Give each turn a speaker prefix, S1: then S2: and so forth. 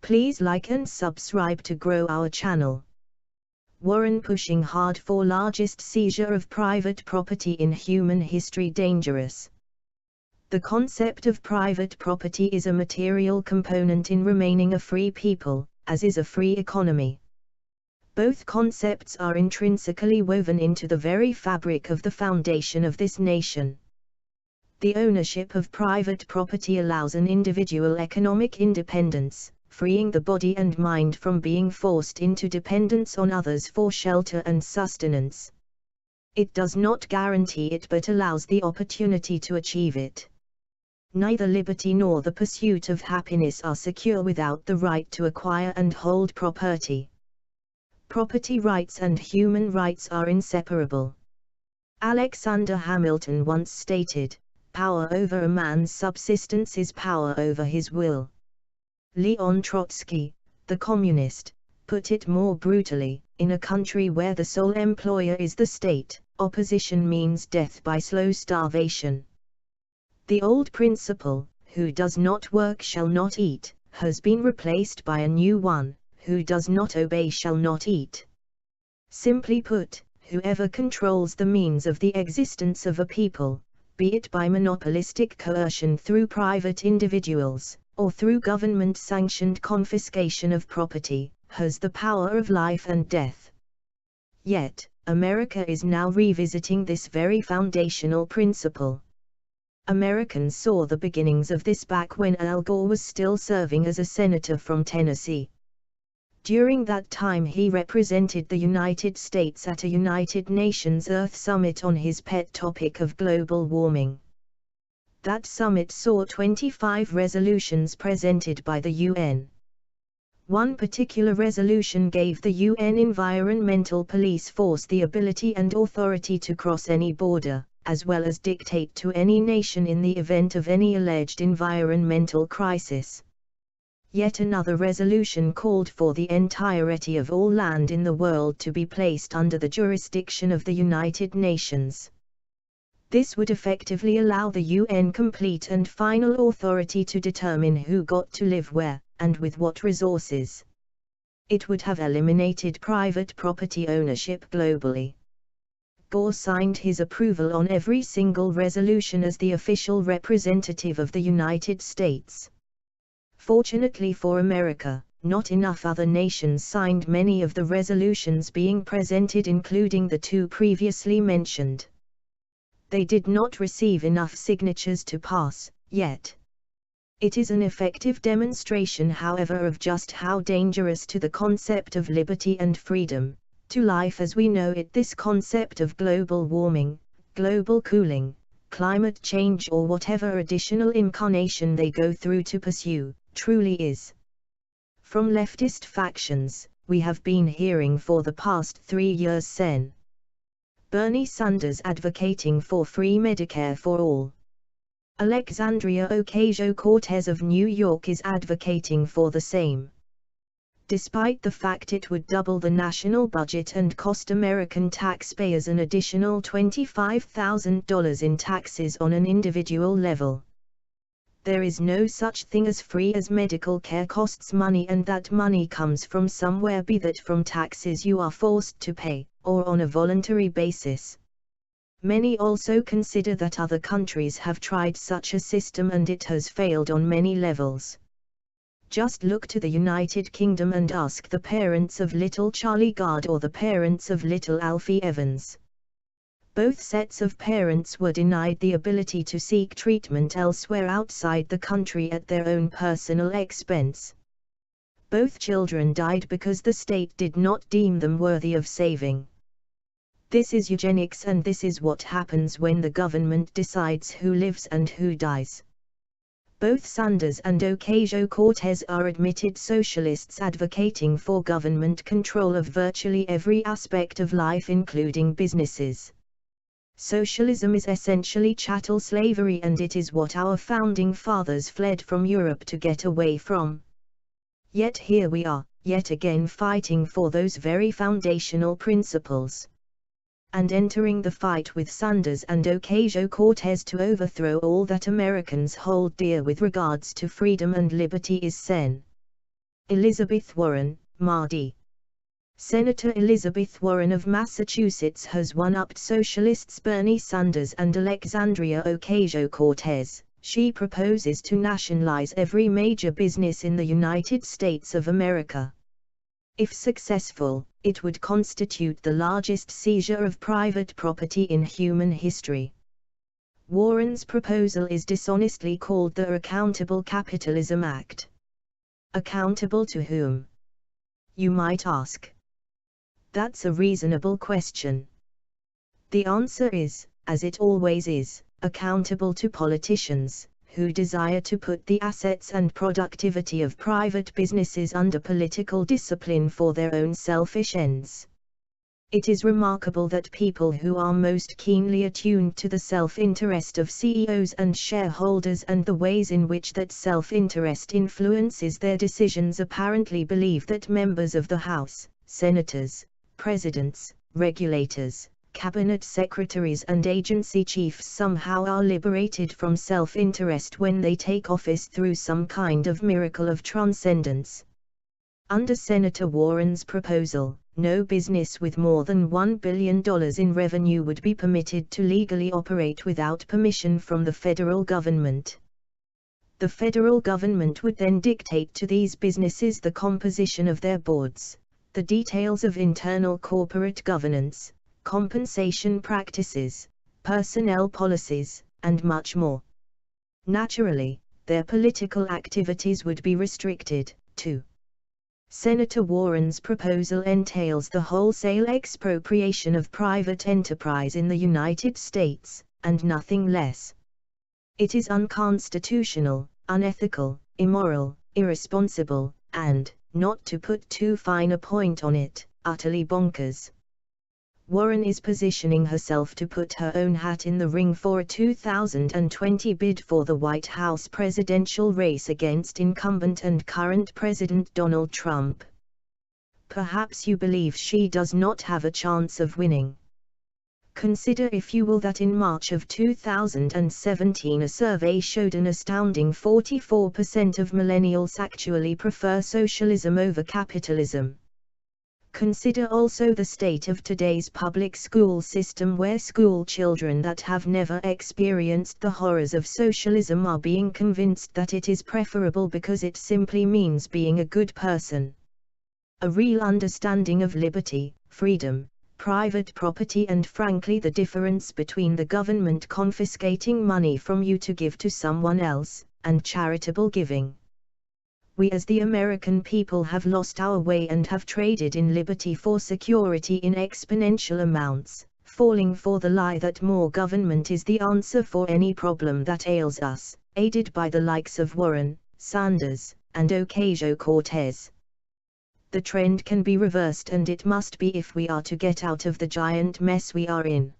S1: Please like and subscribe to grow our channel. Warren pushing hard for largest seizure of private property in human history dangerous. The concept of private property is a material component in remaining a free people, as is a free economy. Both concepts are intrinsically woven into the very fabric of the foundation of this nation. The ownership of private property allows an individual economic independence, freeing the body and mind from being forced into dependence on others for shelter and sustenance. It does not guarantee it but allows the opportunity to achieve it. Neither liberty nor the pursuit of happiness are secure without the right to acquire and hold property. Property rights and human rights are inseparable. Alexander Hamilton once stated, "Power over a man's subsistence is power over his will." Leon Trotsky, the communist, put it more brutally, "In a country where the sole employer is the state, opposition means death by slow starvation." The old principle, "Who does not work shall not eat," has been replaced by a new one, "Who does not obey shall not eat." Simply put, whoever controls the means of the existence of a people, be it by monopolistic coercion through private individuals, or through government-sanctioned confiscation of property, has the power of life and death. Yet, America is now revisiting this very foundational principle. Americans saw the beginnings of this back when Al Gore was still serving as a senator from Tennessee. During that time he represented the United States at a United Nations Earth Summit on his pet topic of global warming. That summit saw 25 resolutions presented by the UN. One particular resolution gave the UN Environmental Police Force the ability and authority to cross any border, as well as dictate to any nation in the event of any alleged environmental crisis. Yet another resolution called for the entirety of all land in the world to be placed under the jurisdiction of the United Nations. This would effectively allow the UN complete and final authority to determine who got to live where, and with what resources. It would have eliminated private property ownership globally. Gore signed his approval on every single resolution as the official representative of the United States. Fortunately for America, not enough other nations signed many of the resolutions being presented, including the two previously mentioned. They did not receive enough signatures to pass, yet. It is an effective demonstration, however, of just how dangerous to the concept of liberty and freedom, to life as we know it, this concept of global warming, global cooling, climate change, or whatever additional incarnation they go through to pursue, truly is. From leftist factions, we have been hearing for the past 3 years Sen. Bernie Sanders advocating for free Medicare for all. Alexandria Ocasio-Cortez of New York is advocating for the same. Despite the fact it would double the national budget and cost American taxpayers an additional $25,000 in taxes on an individual level. There is no such thing as free, as medical care costs money, and that money comes from somewhere, be that from taxes you are forced to pay, or on a voluntary basis. Many also consider that other countries have tried such a system and it has failed on many levels. Just look to the United Kingdom and ask the parents of little Charlie Gard or the parents of little Alfie Evans. Both sets of parents were denied the ability to seek treatment elsewhere outside the country at their own personal expense. Both children died because the state did not deem them worthy of saving. This is eugenics, and this is what happens when the government decides who lives and who dies. Both Sanders and Ocasio-Cortez are admitted socialists advocating for government control of virtually every aspect of life, including businesses. Socialism is essentially chattel slavery, and it is what our founding fathers fled from Europe to get away from. Yet here we are, yet again fighting for those very foundational principles. And entering the fight with Sanders and Ocasio-Cortez to overthrow all that Americans hold dear with regards to freedom and liberty is Sen. Elizabeth Warren, Mardi. Senator Elizabeth Warren of Massachusetts has one-upped socialists Bernie Sanders and Alexandria Ocasio-Cortez. She proposes to nationalize every major business in the United States of America. If successful, it would constitute the largest seizure of private property in human history. Warren's proposal is dishonestly called the Accountable Capitalism Act. Accountable to whom? You might ask. That's a reasonable question. The answer is, as it always is, accountable to politicians, who desire to put the assets and productivity of private businesses under political discipline for their own selfish ends. It is remarkable that people who are most keenly attuned to the self-interest of CEOs and shareholders and the ways in which that self-interest influences their decisions apparently believe that members of the House, senators, presidents, regulators, cabinet secretaries and agency chiefs somehow are liberated from self-interest when they take office through some kind of miracle of transcendence. Under Senator Warren's proposal, no business with more than $1 billion in revenue would be permitted to legally operate without permission from the federal government. The federal government would then dictate to these businesses the composition of their boards, the details of internal corporate governance, compensation practices, personnel policies, and much more. Naturally, their political activities would be restricted, too. Senator Warren's proposal entails the wholesale expropriation of private enterprise in the United States, and nothing less. It is unconstitutional, unethical, immoral, irresponsible, and, not to put too fine a point on it, utterly bonkers. Warren is positioning herself to put her own hat in the ring for a 2020 bid for the White House presidential race against incumbent and current President Donald Trump. Perhaps you believe she does not have a chance of winning. Consider if you will that in March of 2017 a survey showed an astounding 44% of millennials actually prefer socialism over capitalism. Consider also the state of today's public school system, where school children that have never experienced the horrors of socialism are being convinced that it is preferable because it simply means being a good person. A real understanding of liberty, freedom, private property, and frankly the difference between the government confiscating money from you to give to someone else, and charitable giving. We as the American people have lost our way and have traded in liberty for security in exponential amounts, falling for the lie that more government is the answer for any problem that ails us, aided by the likes of Warren, Sanders, and Ocasio-Cortez. The trend can be reversed, and it must be if we are to get out of the giant mess we are in.